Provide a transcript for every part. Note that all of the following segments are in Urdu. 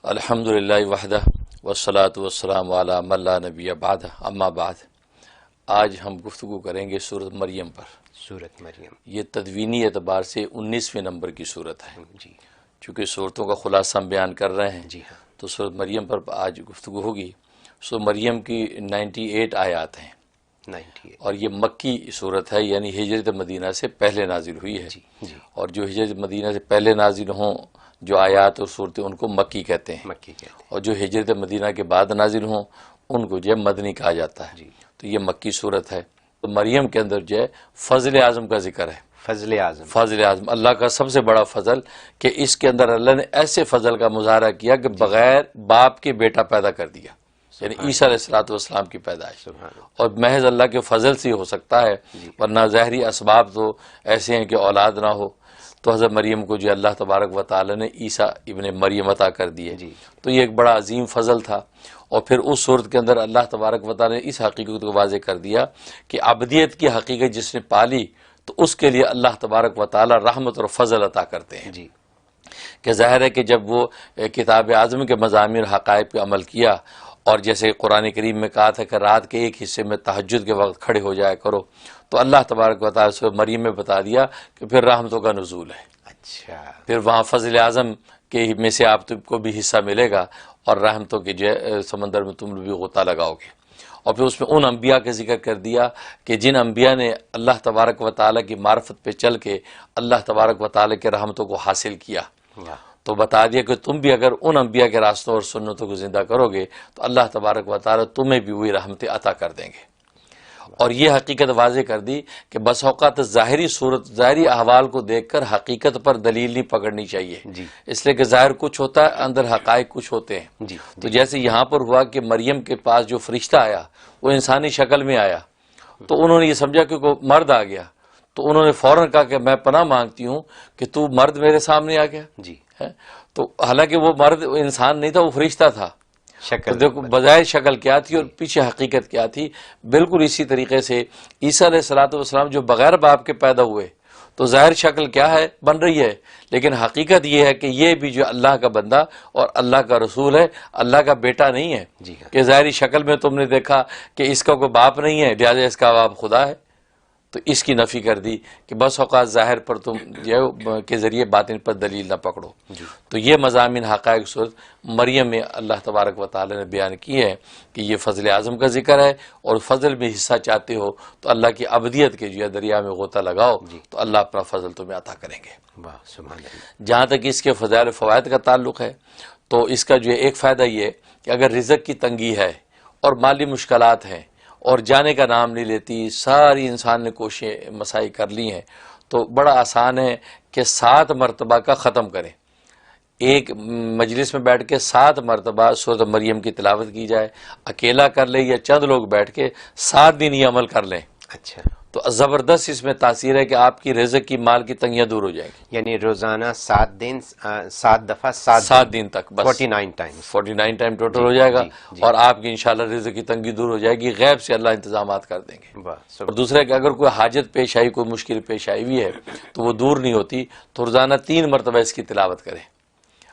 الحمدللہ وحدہ والصلاة والسلام علی من لا نبی بعدہ اما بعد۔ آج ہم گفتگو کریں گے سورۃ مریم پر۔ سورۃ مریم یہ تدوینی اعتبار سے 19ویں نمبر کی سورت ہے جی، چونکہ صورتوں کا خلاصہ ہم بیان کر رہے ہیں جی ہاں، تو سورۃ مریم پر آج گفتگو ہوگی۔ سورۃ مریم کی 98 آیات ہیں 98 اور یہ مکی صورت ہے، یعنی ہجرت مدینہ سے پہلے نازل ہوئی ہے۔ جی جی، اور جو ہجرت مدینہ سے پہلے نازل ہوں جو آیات اور صورتیں ان کو مکی کہتے ہیں، مکی کہتے ہیں اور جو ہجرت مدینہ کے بعد نازل ہوں ان کو جو ہے مدنی کہا جاتا ہے۔ جی۔ تو یہ مکی صورت ہے۔ تو مریم کے اندر جو ہے فضل اعظم کا ذکر ہے۔ فضل اعظم، فضل اعظم اللہ کا سب سے بڑا فضل کہ اس کے اندر اللہ نے ایسے فضل کا مظاہرہ کیا کہ بغیر باپ کے بیٹا پیدا کر دیا، یعنی عیسیٰ علیہ الصلوۃ والسلام کی پیدائش، سبحان اللہ، اور محض اللہ کے فضل سے ہی ہو سکتا ہے، ورنہ ظاہری اسباب تو ایسے ہیں کہ اولاد نہ ہو۔ تو حضرت مریم کو جو اللہ تبارک و تعالی نے عیسیٰ ابن مریم عطا کر دیے، جی، تو یہ ایک بڑا عظیم فضل تھا۔ اور پھر اس صورت کے اندر اللہ تبارک و تعالی نے اس حقیقت کو واضح کر دیا کہ عبدیت کی حقیقت جس نے پالی تو اس کے لیے اللہ تبارک و تعالی رحمت اور فضل عطا کرتے ہیں۔ جی، کہ ظاہر ہے کہ جب وہ کتاب اعظم کے مضامین حقائق پہ عمل کیا، اور جیسے قرآن کریم میں کہا تھا کہ رات کے ایک حصے میں تہجد کے وقت کھڑے ہو جایا کرو، تو اللہ تبارک و تعالی سے مریم میں بتا دیا کہ پھر رحمتوں کا نزول ہے، اچھا، پھر وہاں فضل اعظم کے میں سے آپ کو بھی حصہ ملے گا، اور رحمتوں کے سمندر میں تم بھی غوطہ لگاؤ گے۔ اور پھر اس میں ان انبیاء کا ذکر کر دیا کہ جن انبیاء نے اللہ تبارک و تعالی کی معرفت پہ چل کے اللہ تبارک و تعالی کے رحمتوں کو حاصل کیا، واہ، تو بتا دیا کہ تم بھی اگر ان انبیاء کے راستوں اور سنتوں کو زندہ کرو گے تو اللہ تبارک و تعالی تمہیں بھی وہی رحمتیں عطا کر دیں گے۔ اور یہ حقیقت واضح کر دی کہ بس اوقات ظاہری صورت، ظاہری احوال کو دیکھ کر حقیقت پر دلیل نہیں پکڑنی چاہیے، جی، اس لیے کہ ظاہر کچھ ہوتا ہے، اندر حقائق کچھ ہوتے ہیں۔ جی، تو جیسے یہاں پر ہوا کہ مریم کے پاس جو فرشتہ آیا وہ انسانی شکل میں آیا، تو انہوں نے یہ سمجھا کہ کوئی مرد آ گیا، تو انہوں نے فوراً کہا کہ میں پناہ مانگتی ہوں کہ تو مرد میرے سامنے آ گیا جی، ہے۔ تو حالانکہ وہ مرد انسان نہیں تھا، وہ فرشتہ تھا۔ تو شکل دیکھو بظاہر شکل کیا تھی اور پیچھے حقیقت کیا تھی۔ بالکل اسی طریقے سے عیسیٰ علیہ الصلوۃ والسلام جو بغیر باپ کے پیدا ہوئے تو ظاہر شکل کیا ہے، بن رہی ہے، لیکن حقیقت یہ ہے کہ یہ بھی جو اللہ کا بندہ اور اللہ کا رسول ہے، اللہ کا بیٹا نہیں ہے جی ہاں، کہ ظاہری شکل میں تم نے دیکھا کہ اس کا کوئی باپ نہیں ہے لہٰذا اس کا باپ خدا ہے، تو اس کی نفی کر دی کہ بس اوقات ظاہر پر تم جو کے ذریعے باطن پر دلیل نہ پکڑو۔ جی، تو یہ مضامین حقائق صورت مریم میں اللہ تبارک و تعالی نے بیان کی ہے کہ یہ فضل اعظم کا ذکر ہے، اور فضل میں حصہ چاہتے ہو تو اللہ کی عبدیت کے جو ہے دریا میں غوطہ لگاؤ تو اللہ اپنا فضل تمہیں عطا کریں گے۔ واہ، سبحان اللہ، جہاں تک اس کے فضائل و فوائد کا تعلق ہے تو اس کا جو ہے ایک فائدہ یہ ہے کہ اگر رزق کی تنگی ہے اور مالی مشکلات ہیں اور جانے کا نام نہیں لیتی، ساری انسان نے کوششیں مساعی کر لی ہیں، تو بڑا آسان ہے کہ 7 مرتبہ کا ختم کریں، ایک مجلس میں بیٹھ کے 7 مرتبہ سورۃ مریم کی تلاوت کی جائے، اکیلا کر لے یا چند لوگ بیٹھ کے 7 دن یہ عمل کر لیں اچھا، تو زبردست اس میں تاثیر ہے کہ آپ کی رزق کی مال کی تنگیاں دور ہو جائیں گی۔ یعنی روزانہ 7 دن 7 دفعہ 7 دن تک بس 49 ٹائمز 49 ٹائم ٹوٹل ہو جائے گا، جی، جی، اور آپ کی انشاءاللہ رزق کی تنگی دور ہو جائے گی، غیب سے اللہ انتظامات کر دیں گے۔ واہ، اور دوسرا کہ اگر کوئی حاجت پیش آئی، کوئی مشکل پیش آئی ہوئی ہے تو وہ دور نہیں ہوتی، تو روزانہ 3 مرتبہ اس کی تلاوت کریں،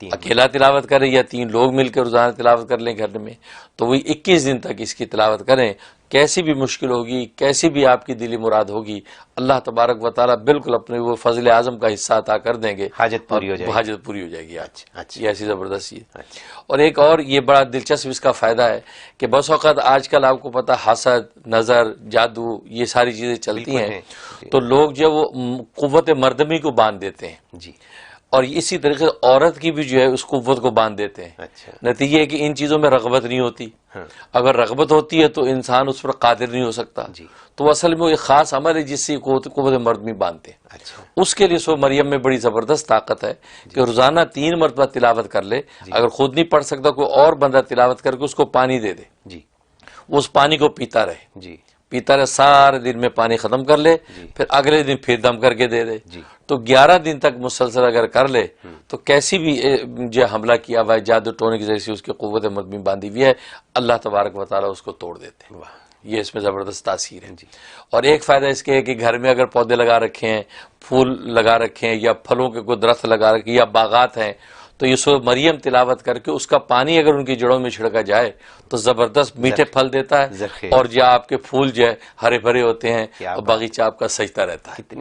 اکیلا تلاوت کریں یا 3 لوگ مل کے روزانہ تلاوت کر لیں گھر میں، تو وہی 21 دن تک اس کی تلاوت کریں۔ کیسی بھی مشکل ہوگی، کیسی بھی آپ کی دلی مراد ہوگی، اللہ تبارک و تعالیٰ بالکل اپنے وہ فضل اعظم کا حصہ عطا کر دیں گے، حاجت پوری ہو جائے گی۔ حاجت پوری ہو جائے گی آج۔ اچھا، یہ ایسی زبردست چیز۔ اچھا، اور ایک اور یہ بڑا دلچسپ اس کا فائدہ ہے کہ بس اوقات آج کل آپ کو پتا حسد، نظر، جادو، یہ ساری چیزیں چلتی بالکل ہیں، جی، تو لوگ جو وہ قوت مردمی کو باندھ دیتے ہیں، جی، اور اسی طریقے سے عورت کی بھی جو ہے اس قوت کو باندھ دیتے ہیں۔ اچھا، نتیجہ ہے کہ ان چیزوں میں رغبت نہیں ہوتی، ہاں، اگر رغبت ہوتی ہے تو انسان اس پر قادر نہیں ہو سکتا، جی، تو اصل میں وہ ایک خاص عمل ہے جس سے قوت مردمی باندھتے ہیں۔ اچھا، اس کے لیے سو مریم میں بڑی زبردست طاقت ہے کہ روزانہ 3 مرتبہ تلاوت کر لے، اگر خود نہیں پڑھ سکتا کوئی اور بندہ تلاوت کر کے اس کو پانی دے دے، جی، وہ اس پانی کو پیتا رہے، جی، پیتا رہے، سارے دن میں پانی ختم کر لے، پھر اگلے دن پھر دم کر کے دے دے، جی، تو 11 دن تک مسلسل اگر کر لے تو کیسی بھی جو حملہ کیا ہوا ہے جادو ٹونے کی ذریعے سے اس کی قوت مردمی باندھی ہوئی ہے، اللہ تبارک و تعالیٰ اس کو توڑ دیتے ہیں۔ واہ، یہ اس میں زبردست تاثیر ہے۔ جی، اور ایک فائدہ اس کے ہے کہ گھر میں اگر پودے لگا رکھے ہیں، پھول لگا رکھے ہیں، یا پھلوں کے کوئی درخت لگا رکھے یا باغات ہیں، تو یہ سورہ مریم تلاوت کر کے اس کا پانی اگر ان کی جڑوں میں چھڑکا جائے تو زبردست میٹھے پھل دیتا ہے، زرخیز اور جو آپ کے پھول جو ہے ہرے بھرے ہوتے ہیں اور باغیچہ آپ کا سجتا رہتا ہے.